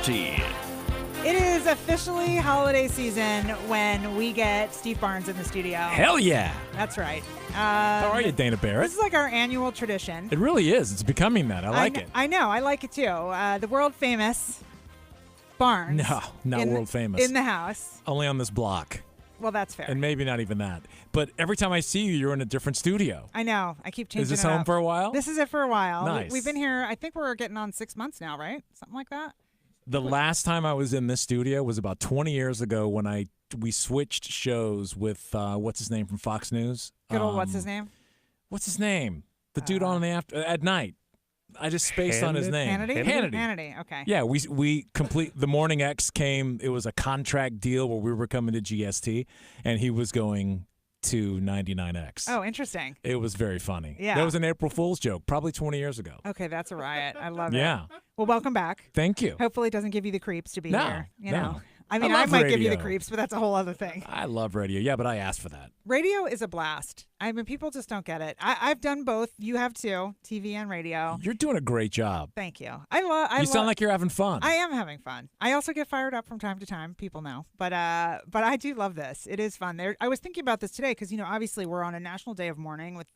Party. It is officially holiday season when we get Steve Barnes in the studio. Hell yeah. That's right. How are you, Dana Barrett? This is like our annual tradition. It really is. It's becoming that. I like it. I know. I like it too. The world famous Barnes. No, not world famous. In the house. Only on this block. Well, that's fair. And maybe not even that. But every time I see you, you're in a different studio. I know. I keep changing it Is this up. home for a while? This is it for a while. Nice. We've been here, I think we're getting on 6 months now, right? Something like that. The last time I was in this studio was about 20 years ago when we switched shows with, what's his name from Fox News? Good old what's his name? What's his name? The dude on at night. I just spaced on his name. Hannity. Okay. Yeah, we the Morning X came. It was a contract deal where we were coming to GST, and he was going to 99X. Oh, interesting. It was very funny. Yeah. That was an April Fool's joke, probably 20 years ago. Okay, that's a riot. I love it. Yeah. Well, welcome back. Thank you. Hopefully it doesn't give you the creeps to be here. You No. know. I mean, I I love might give you the radio. creeps, but that's a whole other thing. I love radio. Yeah, but I asked for that. Radio is a blast. I mean, people just don't get it. I've done both. You have too, TV and radio. You're doing a great job. Thank you. You sound like you're having fun. I am having fun. I also get fired up from time to time. People know, but I do love this. It is fun. I was thinking about this today because obviously we're on a national day of mourning with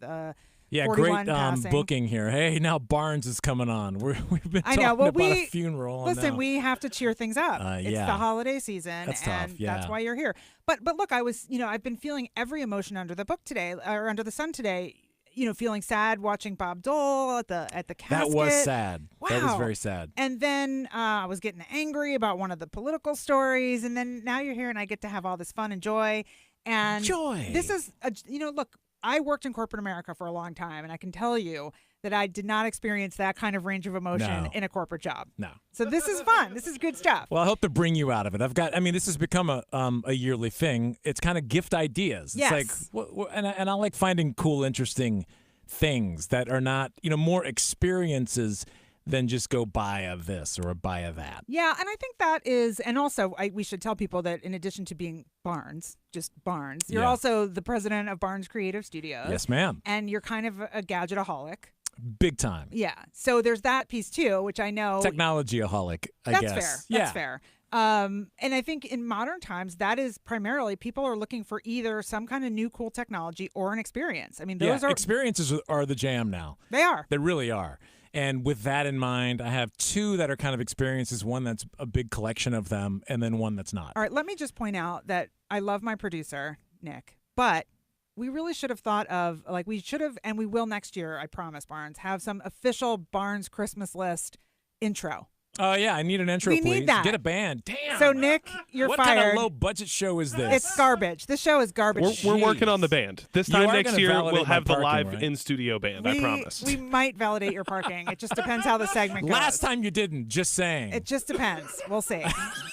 yeah, 41 great passing. booking here. Hey, now Barnes is coming on. We've been talking about a funeral. Listen, we have to cheer things up. It's yeah. the holiday season, That's and tough, yeah. that's why you're here. But look, I was I've been feeling every emotion under the book today, or under the sun today. Feeling sad watching Bob Dole at the casket. That was sad. Wow. That was very sad. And then I was getting angry about one of the political stories, and then now you're here, and I get to have all this fun and joy. And this is look. I worked in corporate America for a long time, and I can tell you that I did not experience that kind of range of emotion in a corporate job. No. So this is fun. This is good stuff. Well, I hope to bring you out of it. This has become a yearly thing. It's kind of gift ideas. Yes. It's like, and I like finding cool, interesting things that are not, more experiences than just go buy a this or buy a that. Yeah, and I think that is, and also we should tell people that in addition to being Barnes, just Barnes, you're also the president of Barnes Creative Studios. Yes, ma'am. And you're kind of a gadgetaholic. Big time. Yeah. So there's that piece too, which I know. Technologyaholic, I guess. That's fair. Yeah. That's fair. And I think in modern times, that is primarily people are looking for either some kind of new cool technology or an experience. I mean, those are experiences are the jam now. They are. They really are. And with that in mind, I have two that are kind of experiences, one that's a big collection of them, and then one that's not. All right, let me just point out that I love my producer, Nick, but we really should have thought of, we should have, and we will next year, I promise, Barnes, have some official Barnes Christmas list intro. Oh, yeah, I need an intro, we please. Need that. Get a band. Damn. So, Nick, you're what fired. What kind of low-budget show is this? It's garbage. This show is garbage. We're working on the band. This time next year, we'll have the parking, live right? in-studio band, I promise. We might validate your parking. It just depends how the segment goes. Last time you didn't, just saying. It just depends. We'll see.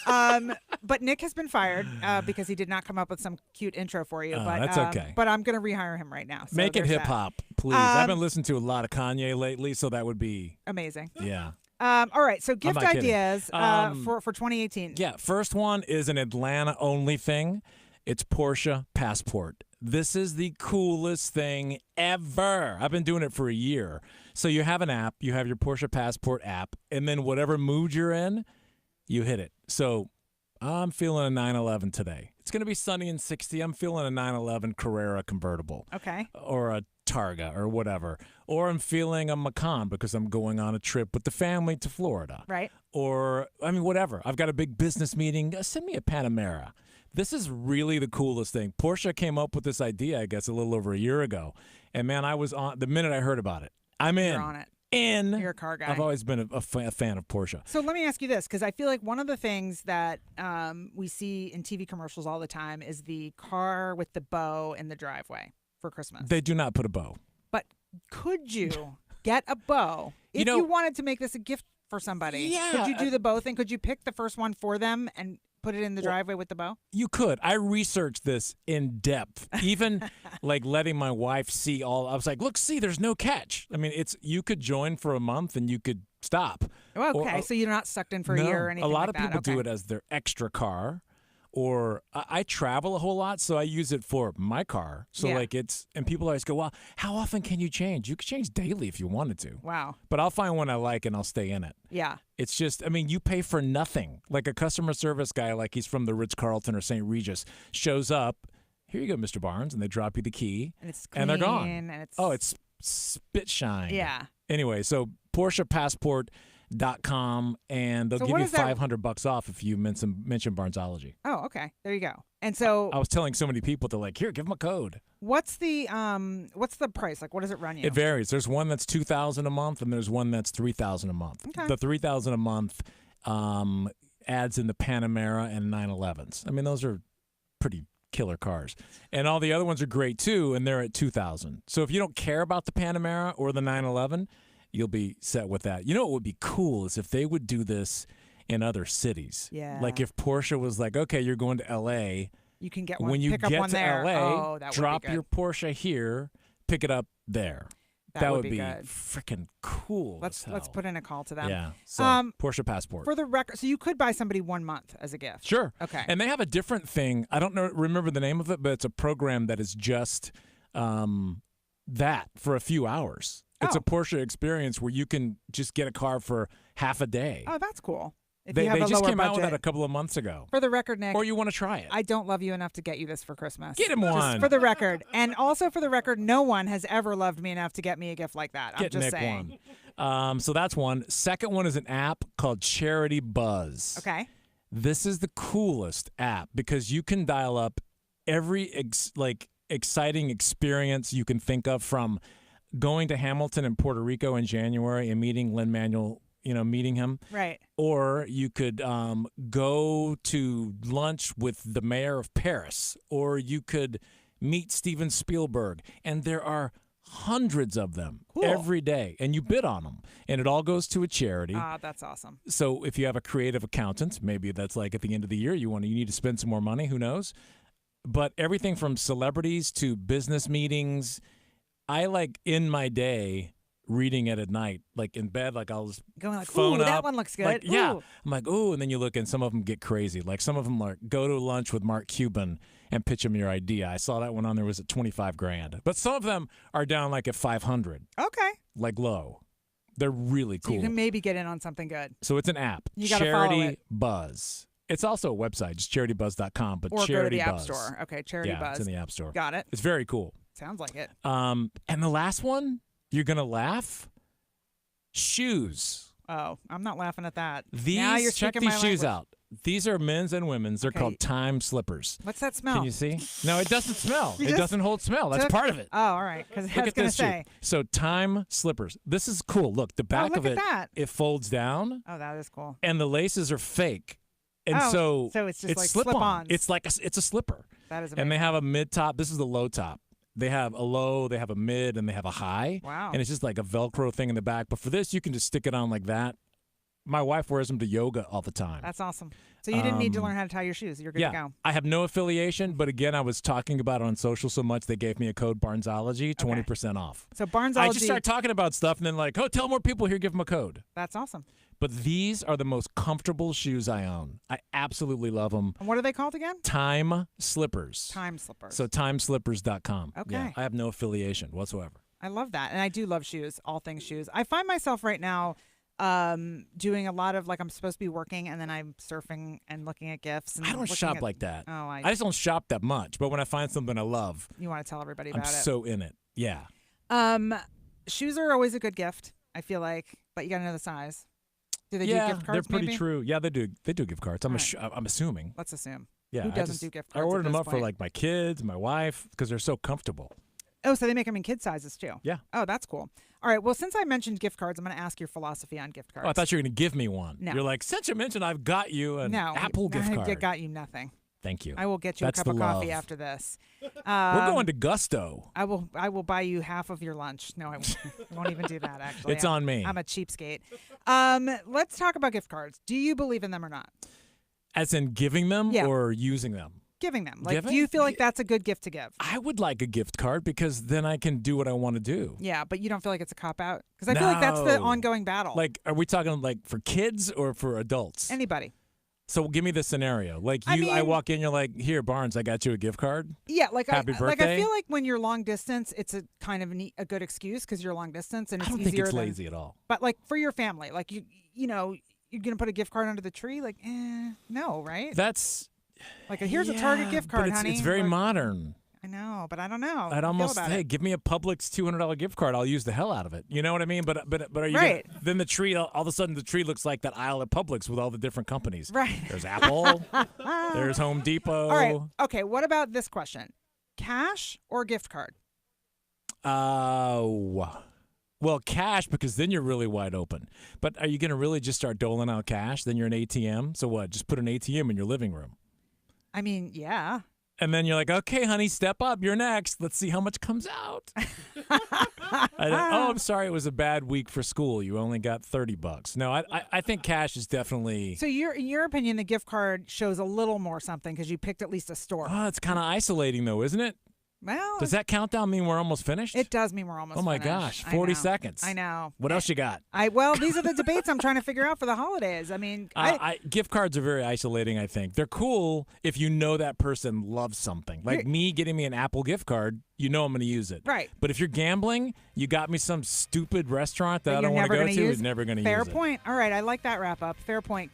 But Nick has been fired because he did not come up with some cute intro for you. But that's okay. But I'm going to rehire him right now. So Make it hip-hop, please. I've been listening to a lot of Kanye lately, so that would be amazing. Yeah. All right, so gift ideas for 2018. Yeah, first one is an Atlanta-only thing. It's Porsche Passport. This is the coolest thing ever. I've been doing it for a year. So you have an app, you have your Porsche Passport app, and then whatever mood you're in, you hit it. So I'm feeling a 911 today. It's going to be sunny and 60. I'm feeling a 911 Carrera convertible. Okay. Or a Targa or whatever. Or I'm feeling a Macan because I'm going on a trip with the family to Florida. Right. Or, whatever. I've got a big business meeting. Send me a Panamera. This is really the coolest thing. Porsche came up with this idea, I guess, a little over a year ago. And, man, I was on the minute I heard about it. I'm in. You're on it. You're a car guy. I've always been a fan of Porsche. So let me ask you this, because I feel like one of the things that we see in TV commercials all the time is the car with the bow in the driveway for Christmas. They do not put a bow. But could you get a bow if you wanted to make this a gift for somebody? Yeah. Could you do the bow thing? Could you pick the first one for them and put it in the driveway with the bow? You could. I researched this in depth, even letting my wife see all. I was like, look, see, there's no catch. I mean, you could join for a month and you could stop. Okay, so you're not sucked in for a year or anything a lot like of people that. do it as their extra car, or I travel a whole lot, so I use it for my car. So like and people always go, well, how often can you change? You can change daily if you wanted to. Wow. But I'll find one I like and I'll stay in it. Yeah. It's just, I mean, you pay for nothing. Like a customer service guy, like he's from the Ritz-Carlton or St. Regis, shows up, here you go, Mr. Barnes, and they drop you the key. And it's clean, and they're gone. And it's... Oh, it's spit shine. Yeah. Anyway, so PorschePassport.com, and they'll give you $500 off if you mention Barnesology. Oh, okay. There you go. And so I was telling so many people, they're like, here, give them a code. What's the price? Like, what does it run you? It varies. There's one that's $2,000 a month, and there's one that's $3,000 a month. Okay. The $3,000 a month adds in the Panamera and 911s. I mean, those are pretty killer cars, and all the other ones are great too, and they're at $2,000. So if you don't care about the Panamera or the 911, you'll be set with that. You know what would be cool is if they would do this in other cities. Yeah. Like if Porsche was like, okay, you're going to L.A. You can get one. When you pick get up one to there. L.A., that drop would be good. your Porsche here, pick it up there. That would be good. Freaking cool. Let's put in a call to them. Yeah. So Porsche Passport. For the record, so you could buy somebody 1 month as a gift. Sure. Okay. And they have a different thing. I don't remember the name of it, but it's a program that is just that for a few hours. It's a Porsche experience where you can just get a car for half a day. Oh, that's cool. If They you have a just lower came out with budget. that a couple of months ago. For the record, Nick. Or you want to try it. I don't love you enough to get you this for Christmas. Get him Just one. for the record. And also for the record, no one has ever loved me enough to get me a gift like that. I'm Get just Nick saying. one. So that's one. Second one is an app called Charity Buzz. Okay. This is the coolest app because you can dial up every exciting experience you can think of, from going to Hamilton in Puerto Rico in January and meeting Lin-Manuel, meeting him. Right. Or you could go to lunch with the mayor of Paris, or you could meet Steven Spielberg. And there are hundreds of them every day, and you bid on them, and it all goes to a charity. That's awesome. So if you have a creative accountant, maybe that's like at the end of the year you need to spend some more money, who knows? But everything from celebrities to business meetings, I in my day reading it at night, like in bed, like I'll just going like, phone ooh, up. that one looks good. Like, yeah, ooh. I'm like, ooh, and then you look, and some of them get crazy. Like some of them go to lunch with Mark Cuban and pitch him your idea. I saw that one on there was at $25,000, but some of them are down like at $500. Okay. Like low. They're really cool. So you can maybe get in on something good. So it's an app. You gotta follow Charity it. Buzz. It's also a website, just charitybuzz.com, but Or Charity go to the Buzz. App Store. Okay, Charity Yeah, Buzz. it's in the App Store. Got it. It's very cool. Sounds like it. And the last one, you're gonna laugh. Shoes. Oh, I'm not laughing at that. These, now you're check speaking these my shoes language. out. These are men's and women's. They're Okay. called Time Slippers. What's that smell? Can you see? No, it doesn't smell. You It just doesn't hold smell. That's took- part of it. Oh, all right. Because I Look was at going to this say. shoe. So Time Slippers. This is cool. Look, the back look of at it, that. it folds down, Oh, that is cool. and the laces are fake. And Oh, so it's just like slip-ons. It's like it's a slipper. That is amazing. And they have a mid top. This is the low top. They have a low, they have a mid, and they have a high. Wow. And it's just like a Velcro thing in the back. But for this, you can just stick it on like that. My wife wears them to yoga all the time. That's awesome. So you didn't need to learn how to tie your shoes. You're good yeah, to go. I have no affiliation, but again, I was talking about it on social so much they gave me a code Barnesology, 20% off. So Barnesology. I just start talking about stuff and then like, oh, tell more people here, give them a code. That's awesome. But these are the most comfortable shoes I own. I absolutely love them. And what are they called again? Time Slippers. Time Slippers. So timeslippers.com. Okay. Yeah, I have no affiliation whatsoever. I love that. And I do love shoes, all things shoes. I find myself right now doing a lot of I'm supposed to be working and then I'm surfing and looking at gifts. And I don't looking shop at, like that. Oh, I just don't shop that much. But when I find something I love, you want to tell everybody I'm about it. so in it. Yeah. Shoes are always a good gift, I feel like, but you got to know the size. Do they do gift cards? they're pretty maybe? true. Yeah, they do. They do gift cards. I'm All I'm assuming. Let's assume. Yeah. Who I doesn't just- do gift I cards? ordered at them this up for point? like my kids, my wife, because they're so comfortable. Oh, so they make them in kid sizes too. Yeah. Oh, that's cool. All right. Well, since I mentioned gift cards, I'm going to ask your philosophy on gift cards. Oh, I thought you were going to give me one. No. You're like, since you mentioned I've got you an no, Apple gift I card. got you nothing. Thank you. I will get you That's a cup the of coffee love. after this. We're going to Gusto. I will buy you half of your lunch. No, I won't even do that. Actually, It's on me. I'm a cheapskate. Let's talk about gift cards. Do you believe in them or not? As in giving them Yeah. or using them? Giving them. Like, Giving? do you feel like that's a good gift to give? I would like a gift card because then I can do what I want to do. Yeah, but you don't feel like it's a cop out? Because I feel like that's the No. ongoing battle. Like, are we talking like for kids or for adults? Anybody. So give me the scenario. Like I walk in, you're like, "Here, Barnes, I got you a gift card." Yeah, like happy birthday. Like I feel like when you're long distance, it's a kind of a good excuse because you're long distance and it's I don't easier. think it's lazy at all. But like for your family, like you know, you're gonna put a gift card under the tree, like, no, right? That's like here's a Target gift card, but honey. It's very modern. I know, but I don't know. I'd almost give me a Publix $200 gift card. I'll use the hell out of it. You know what I mean? But are you right? Then the tree, all of a sudden, the tree looks like that aisle at Publix with all the different companies. Right. There's Apple. There's Home Depot. All right. Okay. What about this question? Cash or gift card? Well, cash, because then you're really wide open. But are you going to really just start doling out cash? Then you're an ATM. So what? Just put an ATM in your living room. I mean, yeah. And then you're like, okay, honey, step up. You're next. Let's see how much comes out. I'm sorry. It was a bad week for school. You only got $30. No, I think cash is definitely. So in your opinion, the gift card shows a little more something because you picked at least a store. Oh, it's kind of isolating, though, isn't it? Well, does that countdown mean we're almost finished? It does mean we're almost finished. Oh, my gosh. 40 seconds. I know. What else you got? Well, these are the debates I'm trying to figure out for the holidays. I mean, gift cards are very isolating, I think. They're cool if you know that person loves something. Like me getting me an Apple gift card, you know I'm going to use it. Right. But if you're gambling, you got me some stupid restaurant that I don't want to go to, you're never going to use it. Fair point. All right. I like that wrap up. Fair point.